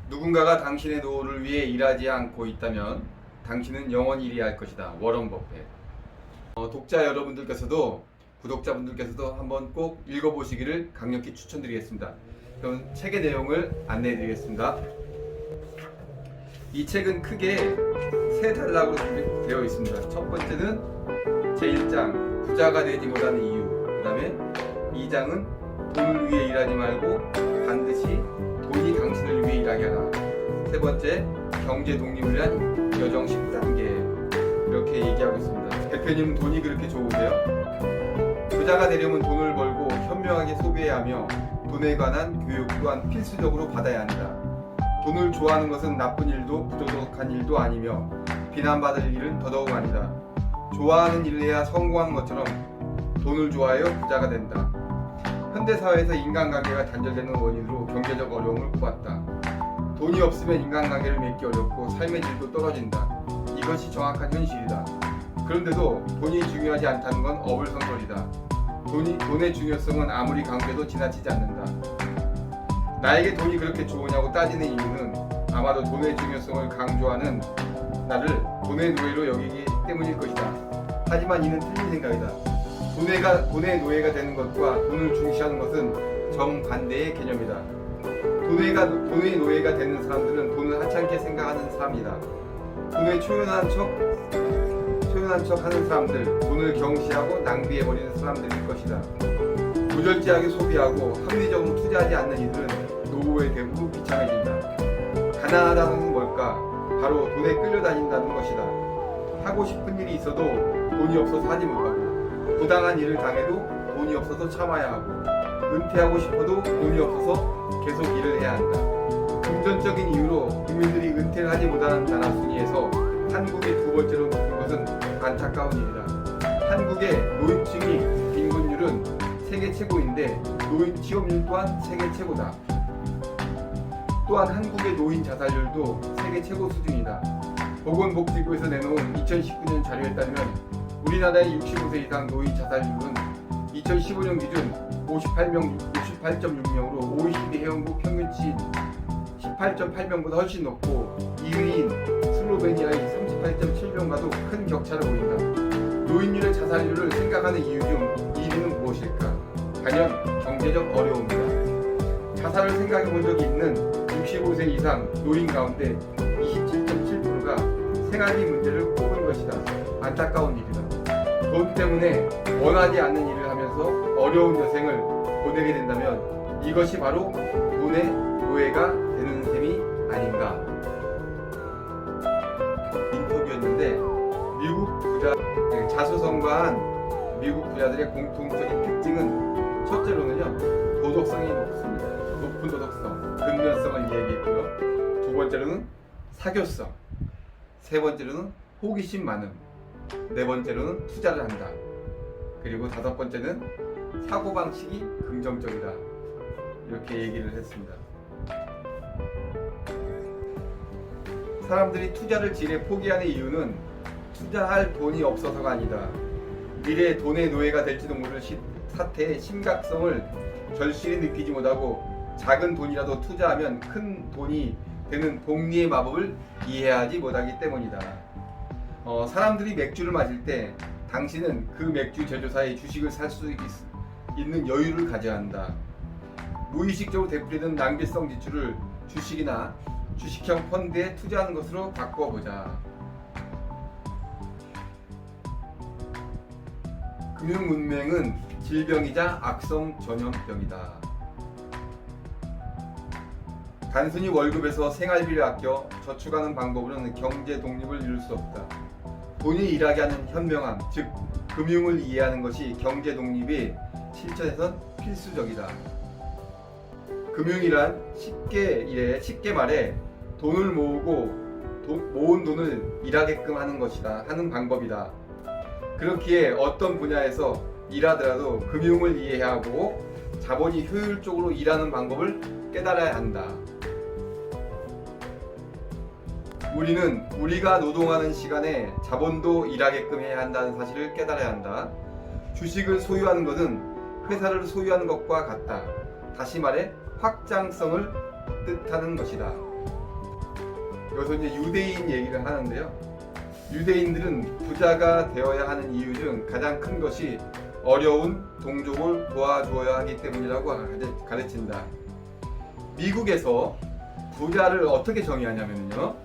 누군가가 당신의 노후를 위해 일하지 않고 있다면 당신은 영원히 일해야 할 것이다. 워런 버핏. 독자 여러분들께서도 구독자분들께서도 한번 꼭 읽어보시기를 강력히 추천드리겠습니다. 그럼 책의 내용을 안내해 드리겠습니다. 이 책은 크게 세 단락으로 되어 있습니다. 첫 번째는 제1장 부자가 되지 못하는 이유, 그 다음에 2장은 돈을 위해 일하지 말고 반드시 돈이 당신을 위해 일하게 하라. 세 번째, 경제 독립을 위한 여정 19단계. 이렇게 얘기하고 있습니다. 대표님, 돈이 그렇게 좋으세요? 부자가 되려면 돈을 벌고 현명하게 소비해야 하며 돈에 관한 교육 또한 필수적으로 받아야 한다. 돈을 좋아하는 것은 나쁜 일도 부도덕한 일도 아니며 비난받을 일은 더더욱 아니다. 좋아하는 일을 해야 성공하는 것처럼 돈을 좋아하여 부자가 된다. 현대사회에서 인간관계가 단절되는 원인으로 경제적 어려움을 꼽았다. 돈이 없으면 인간관계를 맺기 어렵고 삶의 질도 떨어진다. 이것이 정확한 현실이다. 그런데도 돈이 중요하지 않다는 건 어불성설이다. 돈의 중요성은 아무리 강조해도 지나치지 않는다. 나에게 돈이 그렇게 좋으냐고 따지는 이유는 아마도 돈의 중요성을 강조하는 나를 돈의 노예로 여기기 때문일 것이다. 하지만 이는 틀린 생각이다. 돈의 노예가 되는 것과 돈을 중시하는 것은 정반대의 개념이다. 돈의 노예가 되는 사람들은 돈을 하찮게 생각하는 사람이다. 돈에 초연한 척 하는 사람들, 돈을 경시하고 낭비해버리는 사람들일 것이다. 부절제하게 소비하고 합리적으로 투자하지 않는 이들은 노후에 대부분 비참해진다. 가난하다는 것은 뭘까? 바로 돈에 끌려다닌다는 것이다. 하고 싶은 일이 있어도 돈이 없어서 하지 못하고, 부당한 일을 당해도 돈이 없어서 참아야 하고, 은퇴하고 싶어도 돈이 없어서 계속 일을 해야 한다. 금전적인 이유로 국민들이 은퇴를 하지 못하는 나라 순위에서 한국이 두 번째로 높은 것은 안타까운 일이다. 한국의 노인층이 빈곤율은 세계 최고인데 노인 취업률 또한 세계 최고다. 또한 한국의 노인 자살률도 세계 최고 수준이다. 보건복지부에서 내놓은 2019년 자료에 따르면 우리나라의 65세 이상 노인 자살률은 2015년 기준 58.6명으로 OECD 회원국 평균치인 18.8명보다 훨씬 높고 2위인 슬로베니아의 38.7명과도 큰 격차를 보인다. 노인율의 자살률을 생각하는 이유 중 1위는 무엇일까? 단연 경제적 어려움이다. 자살을 생각해 본 적이 있는 65세 이상 노인 가운데 27.7%가 생활비 문제를 꼽은 것이다. 안타까운 일이다. 돈 때문에 원하지 않는 일을 하면서 어려운 여생을 보내게 된다면 이것이 바로 돈의 노예가 되는 셈이 아닌가. 인터뷰였는데 미국 부자 자수성가한 미국 부자들의 공통적인 특징은 첫째로는요, 도덕성이 높습니다. 높은 도덕성, 근면성을 얘기했고요. 두 번째로는 사교성, 세 번째로는 호기심 많음, 네 번째로는 투자를 한다. 그리고 다섯 번째는 사고방식이 긍정적이다. 이렇게 얘기를 했습니다. 사람들이 투자를 지레 포기하는 이유는 투자할 돈이 없어서가 아니다. 미래에 돈의 노예가 될지도 모를 사태의 심각성을 절실히 느끼지 못하고 작은 돈이라도 투자하면 큰 돈이 되는 복리의 마법을 이해하지 못하기 때문이다. 사람들이 맥주를 마실 때 당신은 그 맥주 제조사의 주식을 살 수 있는 여유를 가져야 한다. 무의식적으로 되풀이된 낭비성 지출을 주식이나 주식형 펀드에 투자하는 것으로 바꿔보자. 금융문맹은 질병이자 악성 전염병이다. 단순히 월급에서 생활비를 아껴 저축하는 방법으로는 경제 독립을 이룰 수 없다. 돈이 일하게 하는 현명함, 즉 금융을 이해하는 것이 경제 독립의 실천에선 필수적이다. 금융이란 쉽게 말해 돈을 모으고 모은 돈을 일하게끔 하는 것이다 하는 방법이다. 그렇기에 어떤 분야에서 일하더라도 금융을 이해하고 자본이 효율적으로 일하는 방법을 깨달아야 한다. 우리는 우리가 노동하는 시간에 자본도 일하게끔 해야 한다는 사실을 깨달아야 한다. 주식을 소유하는 것은 회사를 소유하는 것과 같다. 다시 말해 확장성을 뜻하는 것이다. 여기서 이제 유대인 얘기를 하는데요. 유대인들은 부자가 되어야 하는 이유 중 가장 큰 것이 어려운 동족을 도와줘야 하기 때문이라고 가르친다. 미국에서 부자를 어떻게 정의하냐면요.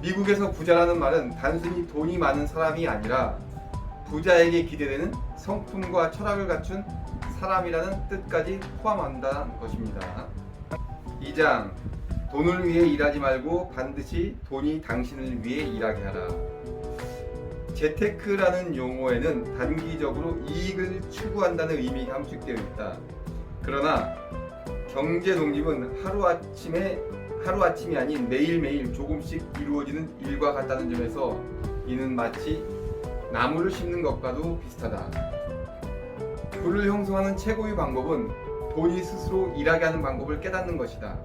미국에서 부자라는 말은 단순히 돈이 많은 사람이 아니라 부자에게 기대되는 성품과 철학을 갖춘 사람이라는 뜻까지 포함한다는 것입니다. 2장 돈을 위해 일하지 말고 반드시 돈이 당신을 위해 일하게 하라. 재테크라는 용어에는 단기적으로 이익을 추구한다는 의미가 함축되어 있다. 그러나 경제 독립은 하루아침이 아닌 매일매일 조금씩 이루어지는 일과 같다는 점에서 이는 마치 나무를 심는 것과도 비슷하다. 부를 형성하는 최고의 방법은 돈이 스스로 일하게 하는 방법을 깨닫는 것이다.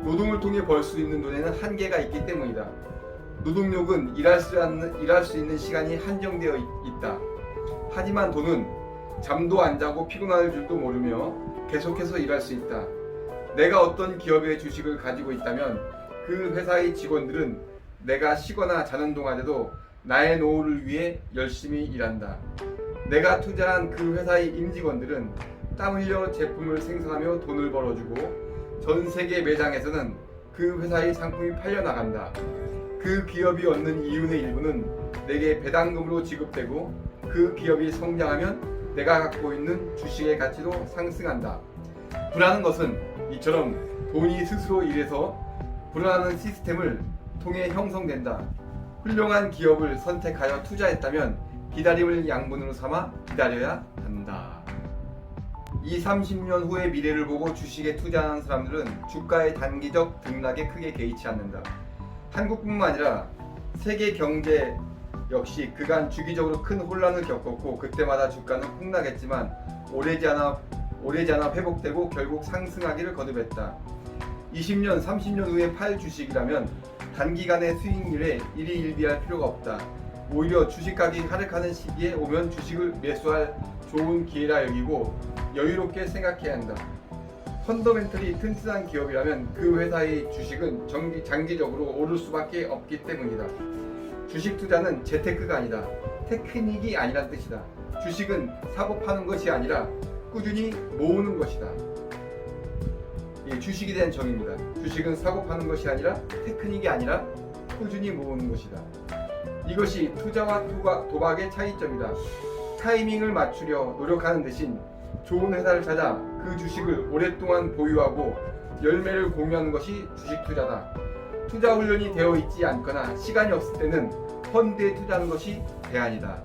노동을 통해 벌 수 있는 돈에는 한계가 있기 때문이다. 노동력은 일할 수 있는 시간이 한정되어 있다. 하지만 돈은 잠도 안 자고 피곤할 줄도 모르며 계속해서 일할 수 있다. 내가 어떤 기업의 주식을 가지고 있다면 그 회사의 직원들은 내가 쉬거나 자는 동안에도 나의 노후를 위해 열심히 일한다. 내가 투자한 그 회사의 임직원들은 땀 흘려 제품을 생산하며 돈을 벌어주고 전 세계 매장에서는 그 회사의 상품이 팔려나간다. 그 기업이 얻는 이윤의 일부는 내게 배당금으로 지급되고 그 기업이 성장하면 내가 갖고 있는 주식의 가치도 상승한다. 부라는 것은 이처럼 돈이 스스로 일해서 불어나는 시스템을 통해 형성된다. 훌륭한 기업을 선택하여 투자했다면 기다림을 양분으로 삼아 기다려야 한다. 20-30년 후의 미래를 보고 주식에 투자하는 사람들은 주가의 단기적 등락에 크게 개의치 않는다. 한국뿐만 아니라 세계 경제 역시 그간 주기적으로 큰 혼란을 겪었고 그때마다 주가는 폭락했지만 오래지 않아 회복되고 결국 상승하기를 거듭했다. 20년, 30년 후에 팔 주식이라면 단기간의 수익률에 일희일비할 필요가 없다. 오히려 주식 가격이 하락하는 시기에 오면 주식을 매수할 좋은 기회라 여기고 여유롭게 생각해야 한다. 펀더멘털이 튼튼한 기업이라면 그 회사의 주식은 장기적으로 오를 수밖에 없기 때문이다. 주식 투자는 재테크가 아니다. 테크닉이 아니란 뜻이다. 주식은 사고 파는 것이 아니라 꾸준히 모으는 것이다. 이 주식에 대한 정의입니다. 주식은 사고 파는 것이 아니라 테크닉이 아니라 꾸준히 모으는 것이다. 이것이 투자와 도박의 차이점이다. 타이밍을 맞추려 노력하는 대신 좋은 회사를 찾아 그 주식을 오랫동안 보유하고 열매를 공유하는 것이 주식 투자다. 투자 훈련이 되어 있지 않거나 시간이 없을 때는 펀드에 투자하는 것이 대안이다.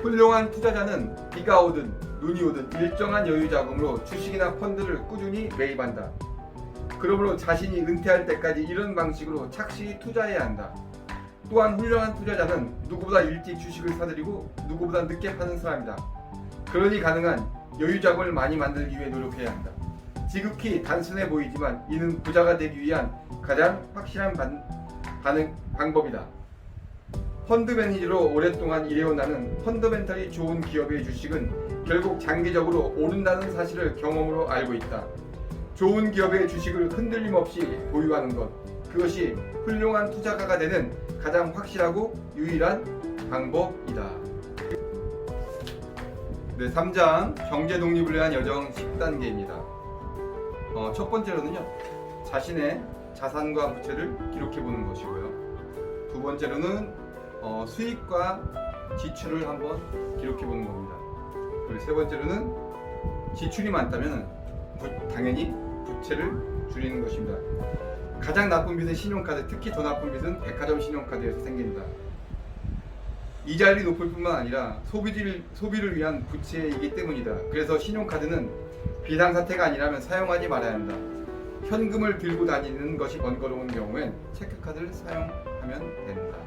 훌륭한 투자자는 비가 오든 눈이 오든 일정한 여유 자금으로 주식이나 펀드를 꾸준히 매입한다. 그러므로 자신이 은퇴할 때까지 이런 방식으로 착실히 투자해야 한다. 또한 훌륭한 투자자는 누구보다 일찍 주식을 사들이고 누구보다 늦게 파는 사람이다. 그러니 가능한 여유 자금을 많이 만들기 위해 노력해야 한다. 지극히 단순해 보이지만 이는 부자가 되기 위한 가장 확실한 방법이다. 펀드 매니저로 오랫동안 일해온 나는 펀더멘털이 좋은 기업의 주식은 결국 장기적으로 오른다는 사실을 경험으로 알고 있다. 좋은 기업의 주식을 흔들림 없이 보유하는 것, 그것이 훌륭한 투자가가 되는 가장 확실하고 유일한 방법이다. 네, 3장 경제 독립을 위한 여정 10단계입니다. 첫 번째로는요, 자신의 자산과 부채를 기록해 보는 것이고요. 두 번째로는 수익과 지출을 한번 기록해 보는 겁니다. 그리고 세 번째로는 지출이 많다면 당연히 부채를 줄이는 것입니다. 가장 나쁜 빚은 신용카드, 특히 더 나쁜 빚은 백화점 신용카드에서 생긴다. 이자율이 높을 뿐만 아니라 소비를 위한 부채이기 때문이다. 그래서 신용카드는 비상사태가 아니라면 사용하지 말아야 한다. 현금을 들고 다니는 것이 번거로운 경우엔 체크카드를 사용하면 된다.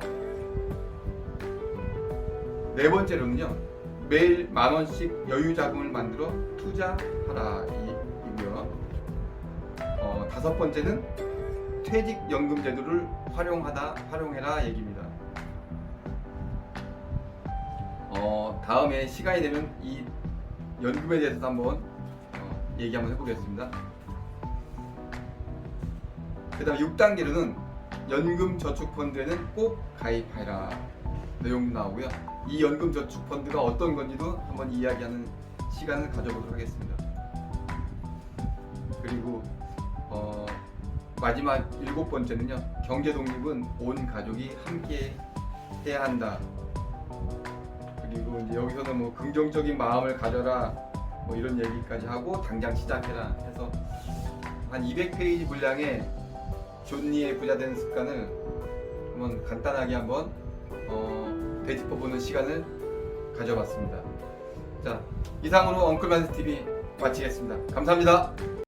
네 번째로는요, 매일 10,000원씩 여유 자금을 만들어 투자하라 이고요. 다섯 번째는 퇴직연금 제도를 활용해라 얘기입니다. 다음에 시간이 되면 이 연금에 대해서 한번 얘기 한번 해보겠습니다. 그 다음에 6단계로는 연금저축펀드에는 꼭 가입하라 내용도 나오고요. 이 연금저축펀드가 어떤 건지도 한번 이야기하는 시간을 가져보도록 하겠습니다. 그리고 마지막 7번째는요. 경제독립은 온 가족이 함께 해야 한다. 그리고 이제 여기서는 뭐 긍정적인 마음을 가져라 뭐 이런 얘기까지 하고 당장 시작해라 해서 한 200페이지 분량의 존니의 부자 되는 습관을 한번 간단하게 한번 되짚어보는 시간을 가져봤습니다. 자, 이상으로 엉클만스 TV 마치겠습니다. 감사합니다.